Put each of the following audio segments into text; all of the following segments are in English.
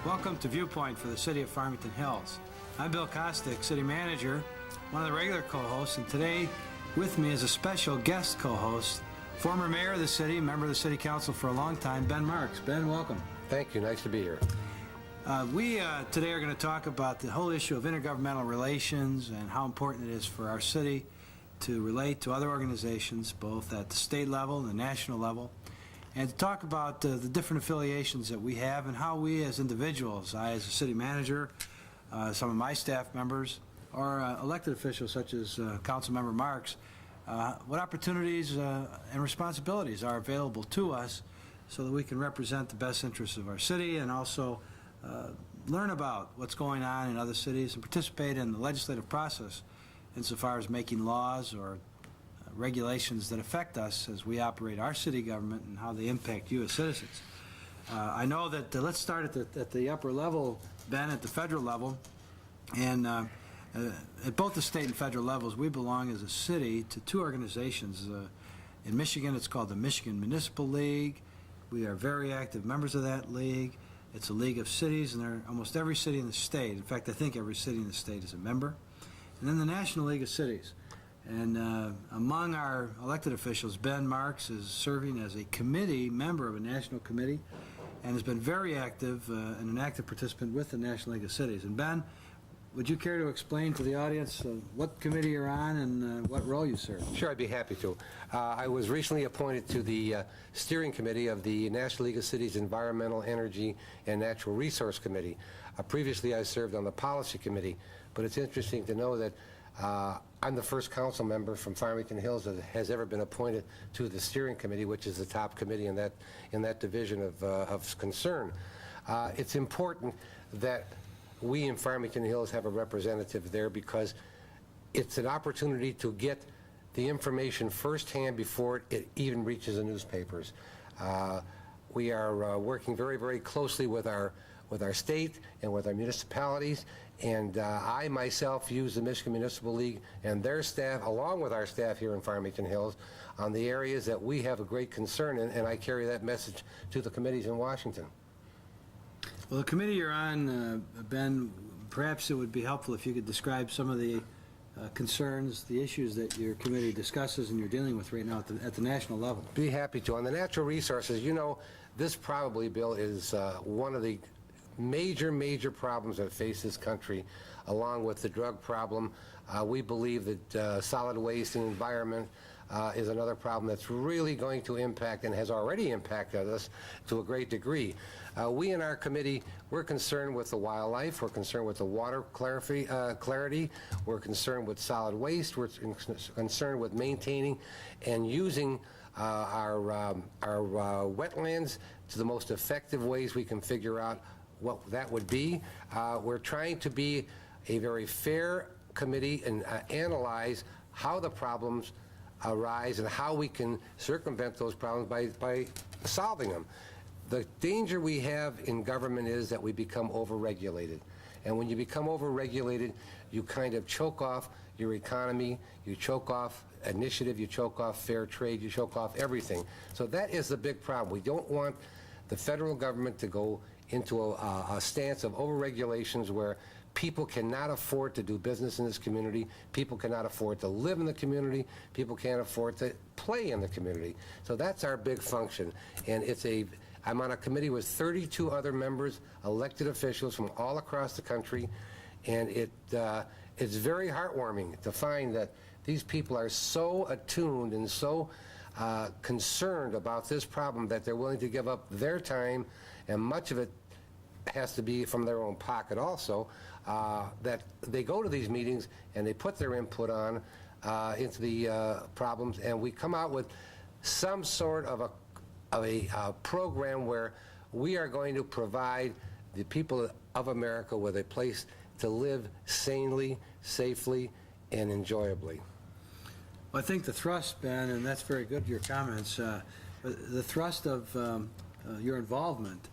Welcome to Viewpoint for the City of Farmington Hills. I'm Bill Costick, City Manager, one of the regular co-hosts, and today with me is a special guest co-host, former Mayor of the City, member of the City Council for a long time, Ben Marks. Ben, welcome. Thank you. Nice to be here. We today are going to talk about the whole issue of intergovernmental relations and how important it is for our city to relate to other organizations, both at the state level and the national level, and to talk about the different affiliations that we have and how we as individuals, I as a city manager, some of my staff members, or elected officials such as Councilmember Marks, what opportunities and responsibilities are available to us so that we can represent the best interests of our city and also learn about what's going on in other cities and participate in the legislative process insofar as making laws or regulations that affect us as we operate our city government and how they impact you as citizens. I know that let's start at the upper level, Ben, at the federal level. And at both the state and federal levels, we belong as a city to two organizations. In Michigan, it's called the Michigan Municipal League. We are very active members of that league. It's a league of cities, and almost every city in the state, in fact, I think every city in the state is a member. And then the National League of Cities. And among our elected officials, Ben Marks is serving as a committee member of a national committee and has been very active and an active participant with the National League of Cities. And Ben, would you care to explain to the audience what committee you're on and what role you serve? Sure, I'd be happy to. I was recently appointed to the steering committee of the National League of Cities Environmental, Energy, and Natural Resource Committee. Previously, I served on the policy committee, but it's interesting to know that I'm the first council member from Farmington Hills that has ever been appointed to the steering committee, which is the top committee in that division of concern. It's important that we in Farmington Hills have a representative there because it's an opportunity to get the information firsthand before it even reaches the newspapers. We are working very, very closely with our state and with our municipalities, and I myself use the Michigan Municipal League and their staff, along with our staff here in Farmington Hills, on the areas that we have a great concern in, and I carry that message to the committees in Washington. Well, the committee you're on, Ben, perhaps it would be helpful if you could describe some of the concerns, the issues that your committee discusses and you're dealing with right now at the national level. Be happy to. On the natural resources, you know, this probably, Bill, is one of the major problems that face this country, along with the drug problem. We believe that solid waste and environment is another problem that's really going to impact and has already impacted us to a great degree. We in our committee, we're concerned with the wildlife, we're concerned with the water clarity, we're concerned with solid waste, we're concerned with maintaining and using our wetlands to the most effective ways we can figure out what that would be. We're trying to be a very fair committee and analyze how the problems arise and how we can circumvent those problems by solving them. The danger we have in government is that we become overregulated. And when you become overregulated, you kind of choke off your economy, you choke off initiative, you choke off fair trade, you choke off everything. So that is the big problem. We don't want the federal government to go into a stance of overregulations where people cannot afford to do business in this community, people cannot afford to live in the community, people can't afford to play in the community. So that's our big function. And I'm on a committee with 32 other members, elected officials from all across the country, and it's very heartwarming to find that these people are so attuned and so concerned about this problem that they're willing to give up their time, and much of it has to be from their own pocket also, that they go to these meetings and they put their input on into the problems, and we come out with some sort of a program where we are going to provide the people of America with a place to live sanely, safely, and enjoyably. Well, I think the thrust, Ben, and that's very good, your comments, the thrust of your involvement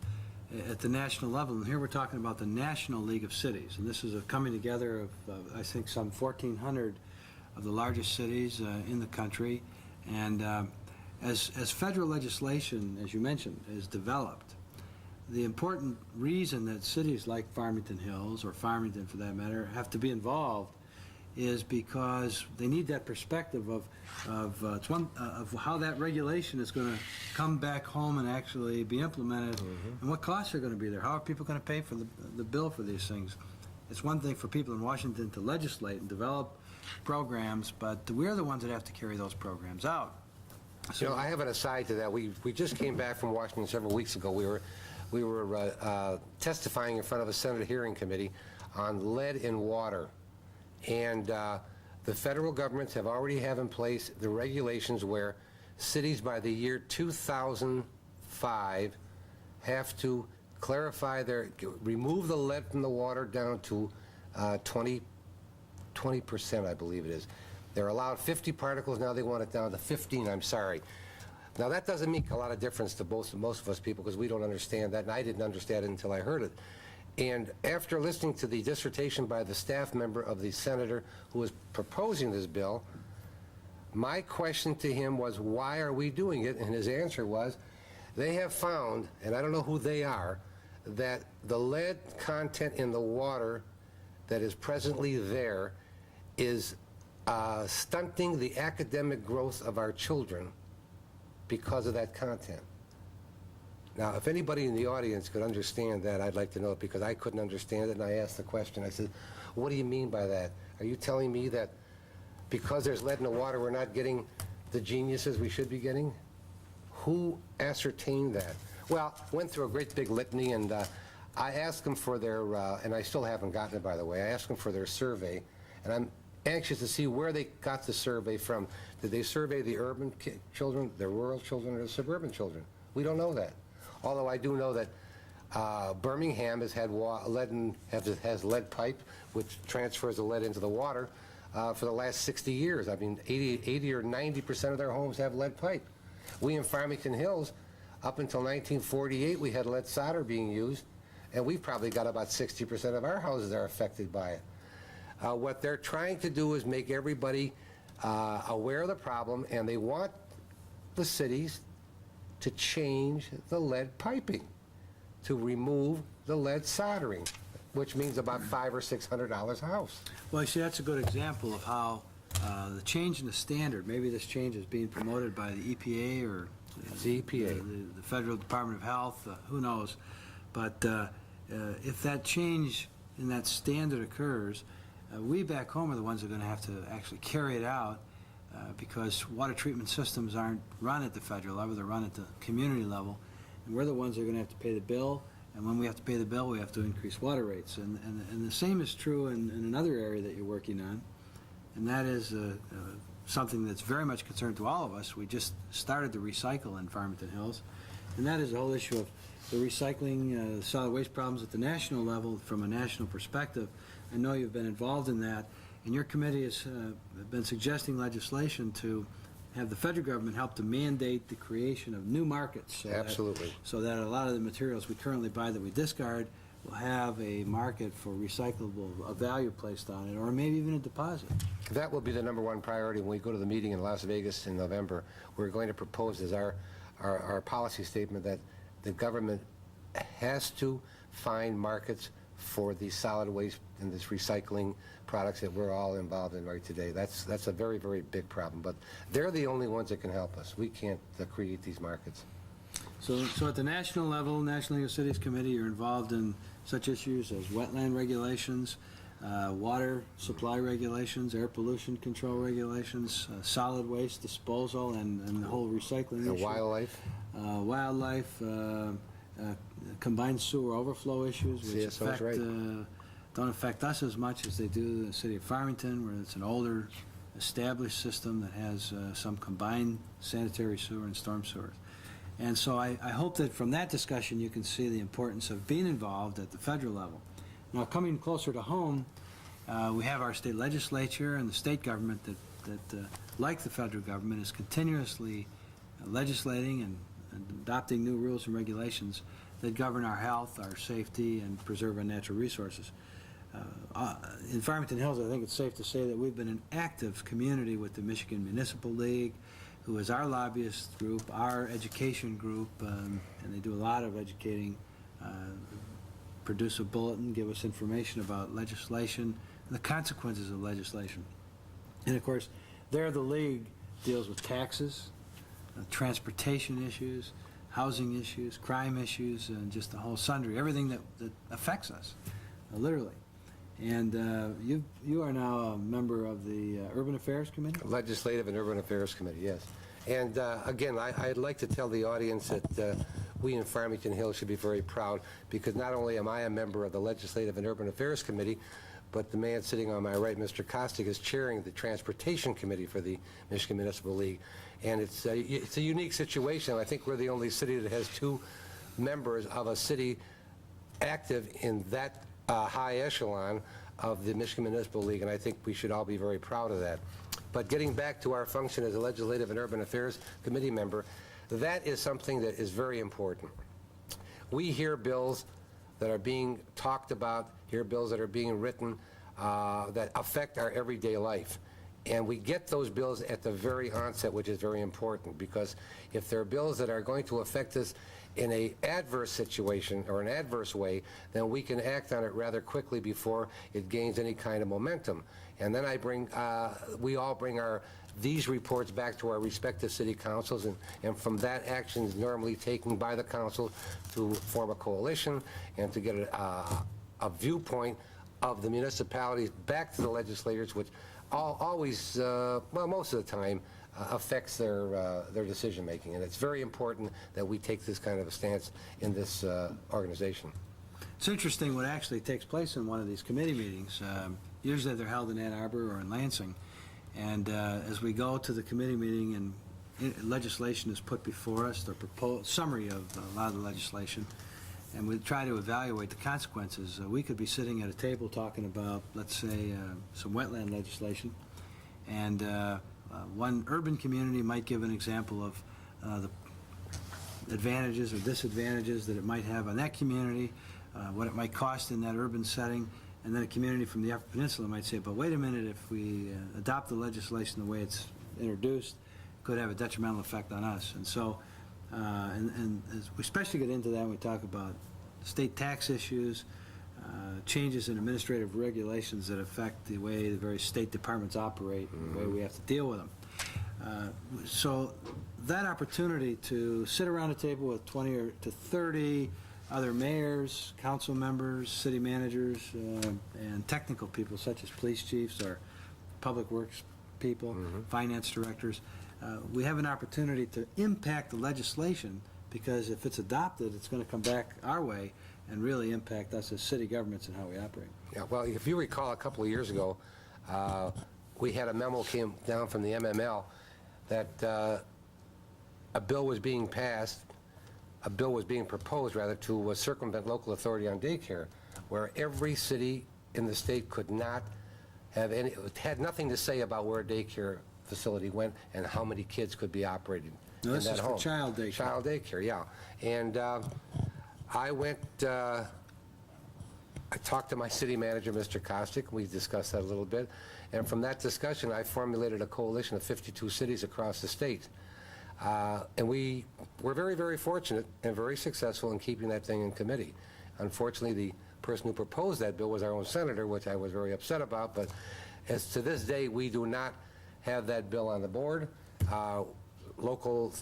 at the national level, and here we're talking about the National League of Cities, and this is a coming together of, I think, some 1,400 of the largest cities in the country, and as federal legislation, as you mentioned, is developed, the important reason that cities like Farmington Hills, or Farmington for that matter, have to be involved is because they need that perspective of how that regulation is going to come back home and actually be implemented, and what costs are going to be there. How are people going to pay for the bill for these things? It's one thing for people in Washington to legislate and develop programs, but we're the ones that have to carry those programs out. You know, I have an aside to that. We just came back from Washington several weeks ago. We were testifying in front of a Senate hearing committee on lead in water. And the federal governments have already have in place the regulations where cities by the year 2005 have to remove the lead from the water down to 20%, I believe it is. They're allowed 50 particles, now they want it down to 15, I'm sorry. Now that doesn't make a lot of difference to most of us people because we don't understand that, and I didn't understand it until I heard it. And after listening to the dissertation by the staff member of the senator who was proposing this bill, my question to him was, why are we doing it? And his answer was, they have found, and I don't know who they are, that the lead content in the water that is presently there is stunting the academic growth of our children because of that content. Now, if anybody in the audience could understand that, I'd like to know it, because I couldn't understand it, and I asked the question. I said, what do you mean by that? Are you telling me that because there's lead in the water, we're not getting the geniuses we should be getting? Who ascertained that? Well, went through a great big litany, and I asked them for their, and I still haven't gotten it, by the way, I asked them for their survey, and I'm anxious to see where they got the survey from. Did they survey the urban children, the rural children, or the suburban children? We don't know that. Although I do know that Birmingham has had has lead pipe, which transfers the lead into the water for the last 60 years. I mean, 80 or 90% of their homes have lead pipe. We in Farmington Hills, up until 1948, we had lead solder being used, and we've probably got about 60% of our houses that are affected by it. What they're trying to do is make everybody aware of the problem, and they want the cities to change the lead piping, to remove the lead soldering, which means about $500 or $600 a house. Well, see, that's a good example of how the change in the standard, maybe this change is being promoted by the EPA or the EPA, the Federal Department of Health, who knows, but if that change in that standard occurs, we back home are the ones that are going to have to actually carry it out, because water treatment systems aren't run at the federal level, they're run at the community level, and we're the ones that are going to have to pay the bill, and when we have to pay the bill, we have to increase water rates. And the same is true in another area that you're working on, and that is something that's very much concerned to all of us. We just started to recycle in Farmington Hills, and that is the whole issue of the recycling, solid waste problems at the national level from a national perspective. I know you've been involved in that, and your committee has been suggesting legislation to have the federal government help to mandate the creation of new markets. Absolutely. So that a lot of the materials we currently buy that we discard will have a market for recyclable, a value placed on it, or maybe even a deposit. That will be the #1 priority when we go to the meeting in Las Vegas in November. We're going to propose as our policy statement that the government has to find markets for the solid waste and this recycling products that we're all involved in right today. That's a very, very big problem, but they're the only ones that can help us. We can't create these markets. So at the national level, National League of Cities Committee, you're involved in such issues as wetland regulations, water supply regulations, air pollution control regulations, solid waste disposal, and the whole recycling issue. And wildlife. Combined sewer overflow issues, which don't affect us as much as they do the city of Farmington, where it's an older established system that has some combined sanitary sewer and storm sewers. And so I hope that from that discussion you can see the importance of being involved at the federal level. Now, coming closer to home, we have our state legislature and the state government that like the federal government, is continuously legislating and adopting new rules and regulations that govern our health, our safety, and preserve our natural resources. In Farmington Hills, I think it's safe to say that we've been an active community with the Michigan Municipal League, who is our lobbyist group, our education group, and they do a lot of educating produce a bulletin, give us information about legislation and the consequences of legislation. And of course, there the league deals with taxes, transportation issues, housing issues, crime issues, and just the whole sundry, everything that affects us, literally. And you are now a member of the Urban Affairs Committee? Legislative and Urban Affairs Committee, yes. And again, I'd like to tell the audience that we in Farmington Hills should be very proud, because not only am I a member of the Legislative and Urban Affairs Committee, but the man sitting on my right, Mr. Costick, is chairing the Transportation Committee for the Michigan Municipal League. And it's a unique situation. I think we're the only city that has two members of a city active in that high echelon of the Michigan Municipal League, and I think we should all be very proud of that. But getting back to our function as a Legislative and Urban Affairs Committee member, that is something that is very important. We hear bills that are being talked about, hear bills that are being written that affect our everyday life. And we get those bills at the very onset, which is very important, because if there are bills that are going to affect us in an adverse situation or an adverse way, then we can act on it rather quickly before it gains any kind of momentum. And then we all bring these reports back to our respective city councils, and from that, action is normally taken by the council to form a coalition and to get a viewpoint of the municipalities back to the legislators, which always, well, most of the time, affects their decision making. And it's very important that we take this kind of a stance in this organization. It's interesting what actually takes place in one of these committee meetings. Usually they're held in Ann Arbor or in Lansing. And as we go to the committee meeting and legislation is put before us, the proposed summary of a lot of the legislation, and we try to evaluate the consequences. We could be sitting at a table talking about, let's say, some wetland legislation, and one urban community might give an example of the advantages or disadvantages that it might have on that community, what it might cost in that urban setting, and then a community from the Upper Peninsula might say, but wait a minute, if we adopt the legislation the way it's introduced, it could have a detrimental effect on us. And so, and as we especially get into that when we talk about state tax issues, changes in administrative regulations that affect the way the various state departments operate, and the way we have to deal with them. So that opportunity to sit around a table with 20 or to 30 other mayors, council members, city managers, and technical people such as police chiefs or public works people, finance directors, we have an opportunity to impact the legislation, because if it's adopted, it's going to come back our way and really impact us as city governments and how we operate. Yeah, well, if you recall, a couple of years ago, we had a memo came down from the MML that a bill was being passed, a bill was being proposed, rather, to circumvent local authority on daycare, where every city in the state could not have any, had nothing to say about where a daycare facility went and how many kids could be operated No, in this that is home. for child daycare. Child daycare, yeah. And I went, I talked to my city manager, Mr. Costick. We discussed that a little bit. And from that discussion, I formulated a coalition of 52 cities across the state. And we were very, very fortunate and very successful in keeping that thing in committee. Unfortunately, the person who proposed that bill was our own senator, which I was very upset about. But as to this day, we do not have that bill on the board. Local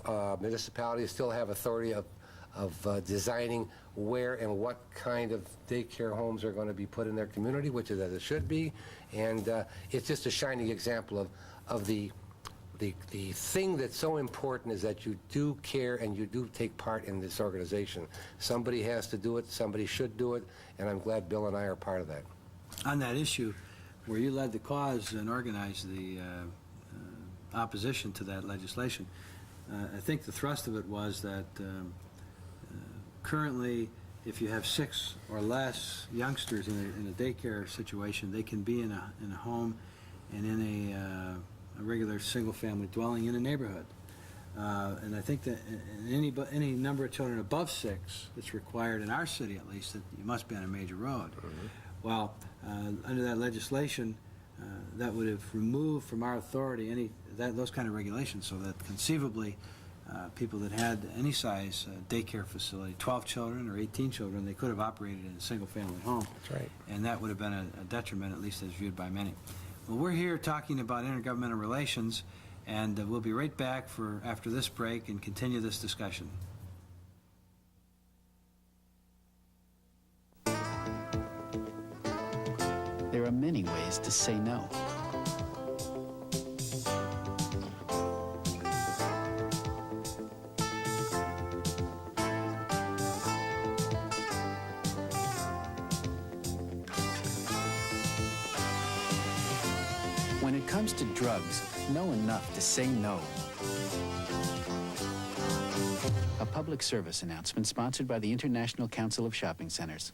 municipalities still have authority of designing where and what kind of daycare homes are going to be put in their community, which is as it should be. And it's just a shining example of the thing that's so important is that you do care and you do take part in this organization. Somebody has to do it, somebody should do it, and I'm glad Bill and I are part of that. On that issue, where you led the cause and organized the opposition to that legislation, I think the thrust of it was that currently, if you have 6 or less youngsters in a daycare situation, they can be in a home and in a regular single-family dwelling in a neighborhood. And I think that any number of children above 6, it's required in our city at least that you must be on a major road. Well, under that legislation, that would have removed from our authority those kind of regulations, so that conceivably people that had any size daycare facility, 12 children or 18 children, they could have operated in a single-family home. That's right. And that would have been a detriment, at least as viewed by many. Well, we're here talking about intergovernmental relations, and we'll be right back after this break and continue this discussion. There are many ways to say no. When it comes to drugs, know enough to say no. A public service announcement sponsored by the International Council of Shopping Centers.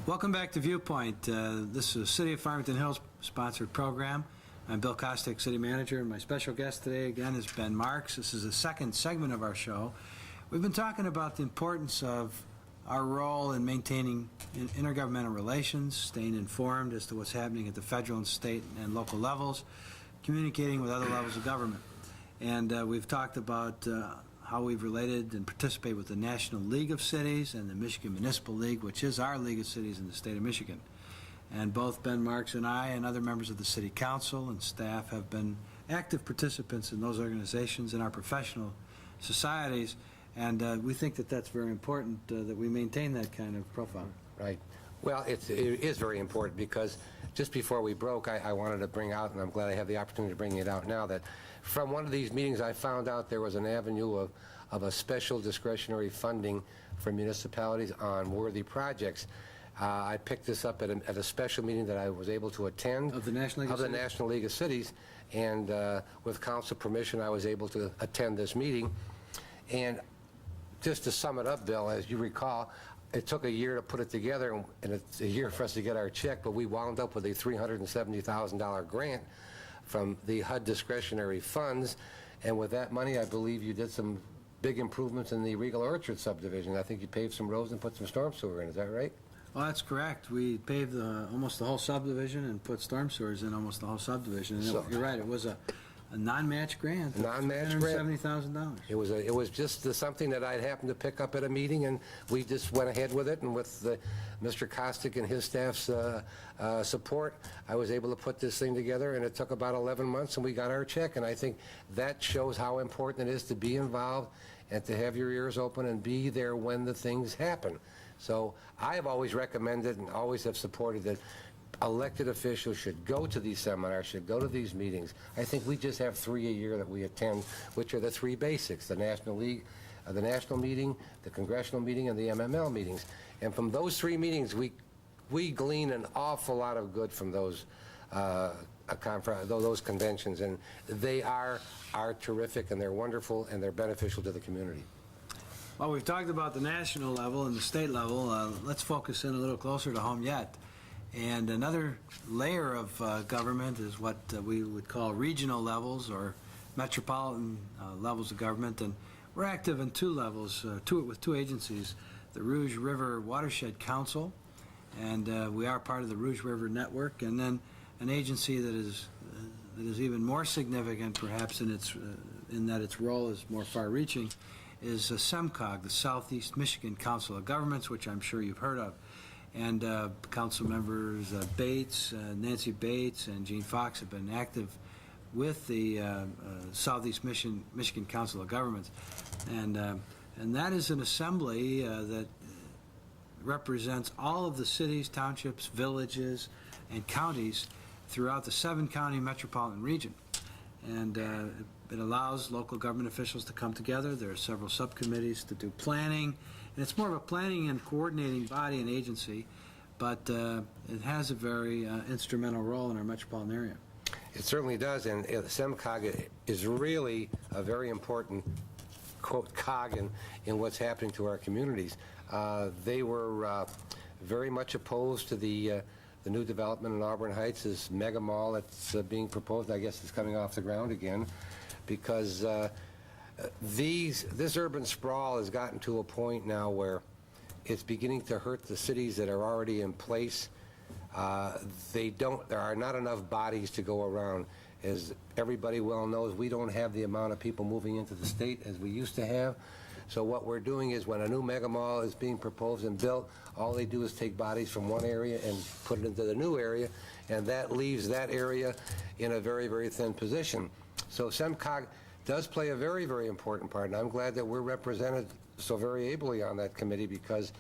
Welcome back to Viewpoint. This is a City of Farmington Hills sponsored program. I'm Bill Costick, City Manager, and my special guest today again is Ben Marks. This is the second segment of our show. We've been talking about the importance of our role in maintaining intergovernmental relations, staying informed as to what's happening at the federal and state and local levels, communicating with other levels of government. And we've talked about how we've related and participate with the National League of Cities and the Michigan Municipal League, which is our League of Cities in the state of Michigan. And both Ben Marks and I and other members of the City Council and staff have been active participants in those organizations in our professional societies, and we think that that's very important, that we maintain that kind of profile. Right. Well, it is very important because just before we broke, I wanted to bring out, and I'm glad I have the opportunity to bring it out now, that from one of these meetings I found out there was an avenue of a special discretionary funding for municipalities on worthy projects. I picked this up at a special meeting that I was able to attend. Of the National League of Cities? National League of Cities, and with council permission I was able to attend this meeting. And just to sum it up, Bill, as you recall, it took a year to put it together, and it's a year for us to get our check, but we wound up with a $370,000 grant from the HUD discretionary funds, and with that money, I believe you did some big improvements in the Regal Orchard subdivision. I think you paved some roads and put some storm sewer in, is that right? Well, that's correct. We paved almost the whole subdivision and put storm sewers in almost the whole subdivision. And you're right, it was a non-match grant. Non-match grant. $170,000. It was just something that I'd happened to pick up at a meeting, and we just went ahead with it. And with Mr. Costick and his staff's support, I was able to put this thing together, and it took about 11 months, and we got our check. And I think that shows how important it is to be involved and to have your ears open and be there when the things happen. So I have always recommended and always have supported that elected officials should go to these seminars, should go to these meetings. I think we just have 3 a year that we attend, which are the 3 basics: the National League, the National Meeting, the Congressional Meeting, and the MML meetings. And from those 3 meetings, we glean an awful lot of good from those conventions, and they are terrific, and they're wonderful, and they're beneficial to the community. Well, we've talked about the national level and the state level. Let's focus in a little closer to home yet. And another layer of government is what we would call regional levels or metropolitan levels of government. And we're active in 2 levels, with 2 agencies, the Rouge River Watershed Council, and we are part of the Rouge River Network, and then an agency that is even more significant, perhaps in that its role is more far-reaching, is SEMCOG, the Southeast Michigan Council of Governments, which I'm sure you've heard of. And council members Bates, Nancy Bates, and Gene Fox have been active with the Southeast Michigan Council of Governments. And that is an assembly that represents all of the cities, townships, villages, and counties throughout the 7-county metropolitan region. And it allows local government officials to come together. There are several subcommittees to do planning, and it's more of a planning and coordinating body and agency, but it has a very instrumental role in our metropolitan area. It certainly does, and SEMCOG is really a very important, quote, cog in what's happening to our communities. They were very much opposed to the new development in Auburn Heights, this mega mall that's being proposed. I guess it's coming off the ground again, because this urban sprawl has gotten to a point now where it's beginning to hurt the cities that are already in place. There are not enough bodies to go around. As everybody well knows, we don't have the amount of people moving into the state as we used to have. So what we're doing is when a new mega mall is being proposed and built, all they do is take bodies from one area and put it into the new area, and that leaves that area in a very, very thin position. So SEMCOG does play a very, very important part, and I'm glad that we're represented so very ably on that committee, because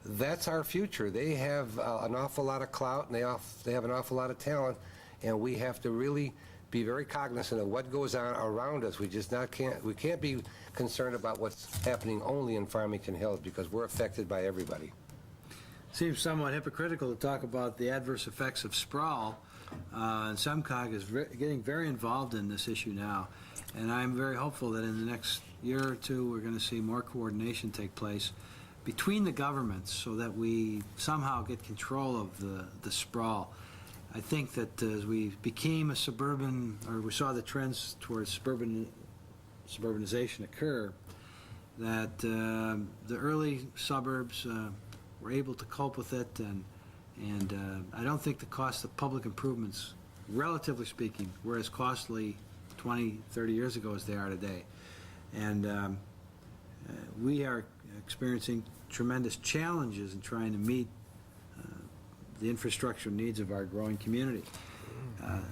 that's our future. They have an awful lot of clout, and they have an awful lot of talent, and we have to really be very cognizant of what goes on around us. We can't be concerned about what's happening only in Farmington Hills, because we're affected by everybody. Seems somewhat hypocritical to talk about the adverse effects of sprawl, and SEMCOG is getting very involved in this issue now, and I'm very hopeful that in the next year or two we're going to see more coordination take place between the governments so that we somehow get control of the sprawl. I think that as we became a suburban, or we saw the trends towards suburbanization occur, that the early suburbs were able to cope with it, and I don't think the cost of public improvements, relatively speaking, were as costly 20, 30 years ago as they are today. And we are experiencing tremendous challenges in trying to meet the infrastructure needs of our growing community.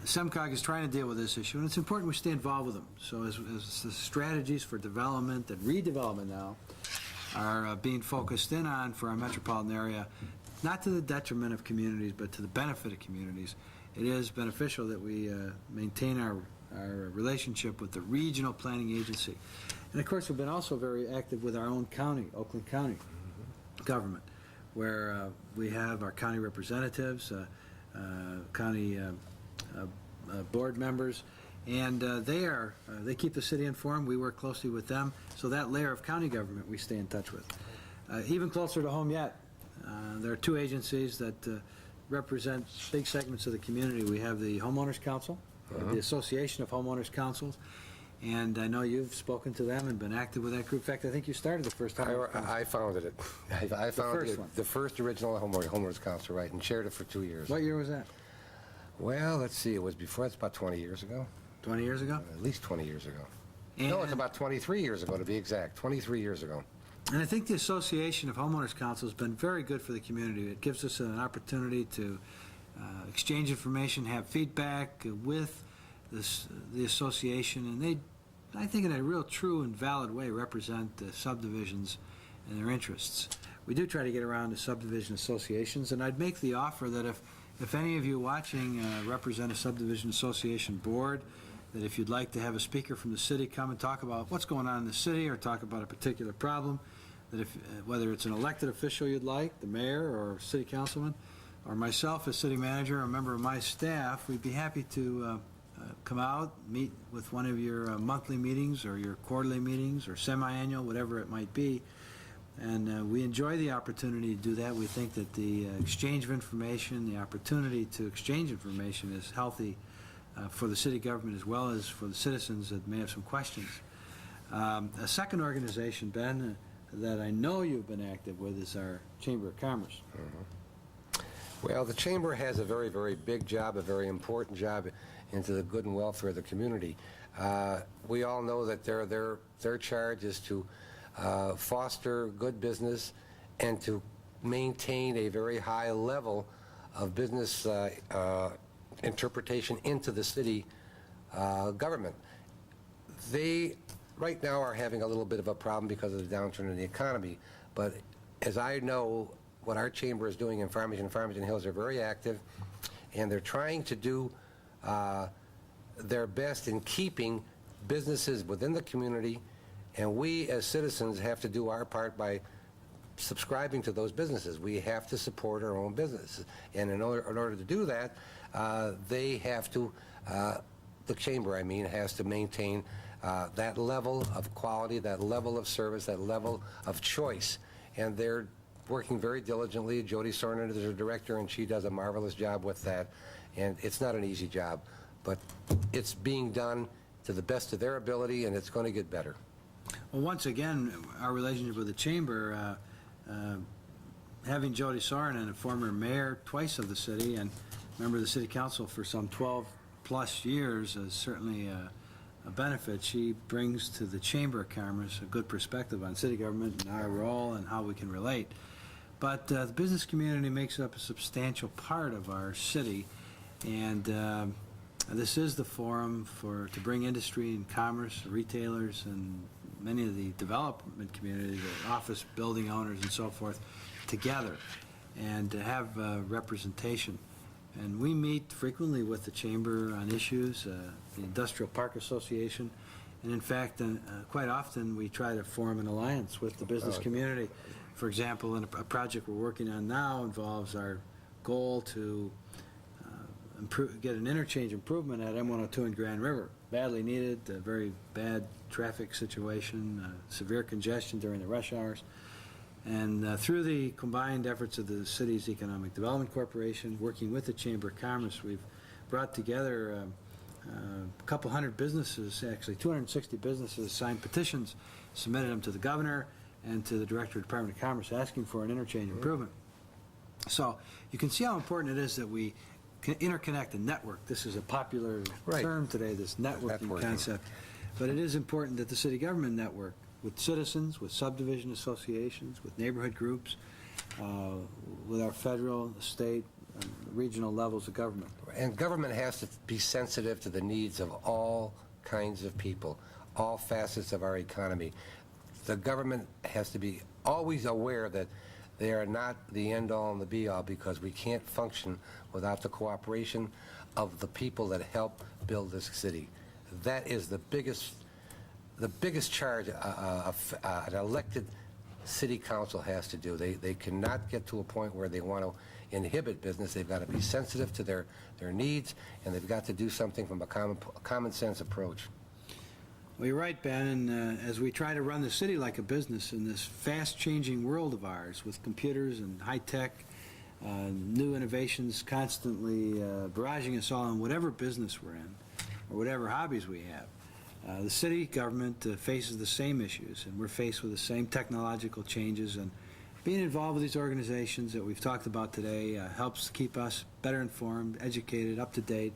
SEMCOG is trying to deal with this issue, and it's important we stay involved with them. So as the strategies for development and redevelopment now are being focused in on for our metropolitan area, not to the detriment of communities, but to the benefit of communities, it is beneficial that we maintain our relationship with the regional planning agency. And of course, we've been also very active with our own county, Oakland County government, where we have our county representatives, county board members, and they keep the city informed. We work closely with them, so that layer of county government we stay in touch with. Even closer to home yet, there are two agencies that represent big segments of the community. We have the Homeowners Council, the Association of Homeowners Councils, and I know you've spoken to them and been active with that group. In fact, I think you started the first time. I founded it. I founded the first original Homeowners Council, right, and chaired it for 2 years. What year was that? Well, let's see. It was before. It's about 20 years ago. 20 years ago? At least 20 years ago. And no, it's about 23 years ago, to be exact. 23 years ago. And I think the Association of Homeowners Council has been very good for the community. It gives us an opportunity to exchange information, have feedback with the association, and they, I think in a real true and valid way, represent the subdivisions and their interests. We do try to get around to subdivision associations, and I'd make the offer that if any of you watching represent a subdivision association board, that if you'd like to have a speaker from the city come and talk about what's going on in the city or talk about a particular problem, that if whether it's an elected official you'd like, the mayor or city councilman, or myself as city manager or a member of my staff, we'd be happy to come out, meet with one of your monthly meetings or your quarterly meetings or semi-annual, whatever it might be. And we enjoy the opportunity to do that. We think that the exchange of information, the opportunity to exchange information is healthy for the city government as well as for the citizens that may have some questions. A second organization, Ben, that I know you've been active with is our Chamber of Commerce. Well, the Chamber has a very, very big job, a very important job into the good and welfare of the community. We all know that their charge is to foster good business and to maintain a very high level of business interpretation into the city government. They right now are having a little bit of a problem because of the downturn in the economy, but as I know, what our chamber is doing in Farmington and Farmington Hills are very active, and they're trying to do their best in keeping businesses within the community, and we as citizens have to do our part by subscribing to those businesses. We have to support our own businesses, and in order to do that, they have to, the chamber, I mean, has to maintain that level of quality, that level of service, that level of choice, and they're working very diligently. Jody Sornin is their director, and she does a marvelous job with that, and it's not an easy job, but it's being done to the best of their ability, and it's going to get better. Well, once again, our relationship with the Chamber having Jody Soren, a former mayor twice of the city and member of the city council for some 12-plus years, is certainly a benefit. She brings to the Chamber of Commerce a good perspective on city government and our role and how we can relate. But the business community makes up a substantial part of our city, and this is the forum to bring industry and commerce, retailers, and many of the development community, the office building owners and so forth, together and to have representation. And we meet frequently with the Chamber on issues, the Industrial Park Association, and in fact, quite often we try to form an alliance with the business community. For example, a project we're working on now involves our goal to get an interchange improvement at M102 in Grand River. Badly needed, a very bad traffic situation, severe congestion during the rush hours. And through the combined efforts of the city's Economic Development Corporation, working with the Chamber of Commerce, we've brought together a couple hundred businesses, actually 260 businesses, signed petitions, submitted them to the governor and to the Director of the Department of Commerce asking for an interchange improvement. So you can see how important it is that we can interconnect and network. This is a popular term today, this networking concept. But it is important that the city government network with citizens, with subdivision associations, with neighborhood groups, with our federal, state, regional levels of government. And government has to be sensitive to the needs of all kinds of people, all facets of our economy. The government has to be always aware that they are not the end-all and the be-all, because we can't function without the cooperation of the people that help build this city. That is the biggest charge an elected city council has to do. They cannot get to a point where they want to inhibit business. They've got to be sensitive to their needs, and they've got to do something from a common sense approach. Well, you're right, Ben, and as we try to run the city like a business in this fast-changing world of ours with computers and high-tech, new innovations constantly barraging us all in whatever business we're in or whatever hobbies we have, the city government faces the same issues, and we're faced with the same technological changes, and being involved with these organizations that we've talked about today helps keep us better informed, educated, up to date,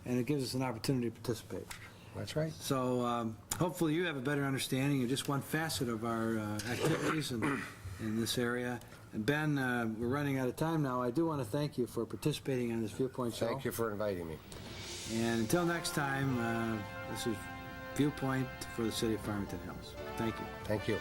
and it gives us an opportunity to participate. That's right. So hopefully you have a better understanding of just one facet of our activities in this area. And Ben, we're running out of time now. I do want to thank you for participating on this Viewpoint show. Thank you for inviting me. And until next time, this is Viewpoint for the City of Farmington Hills. Thank you. Thank you.